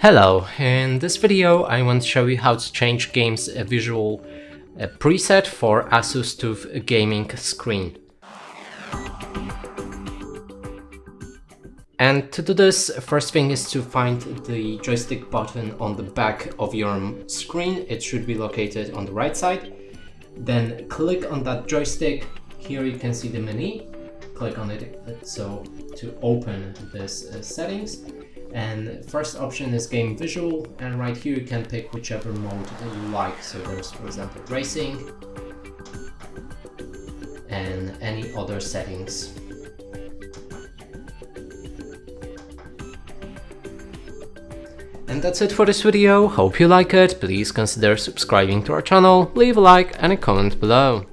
Hello, in this video I want to show you how to change game's visual preset for Asus TUF Gaming screen. And to do this, first thing is to find the joystick button on the back of your screen. It should be located on the right side. Then click on that joystick. Here you can see the menu. Click on it to open this settings. And first option is game visual, and right here you can pick whichever mode that you like. So there's, for example, racing and any other settings. And that's it for this video. Hope you like it. Please consider subscribing to our channel, leave a like and a comment below.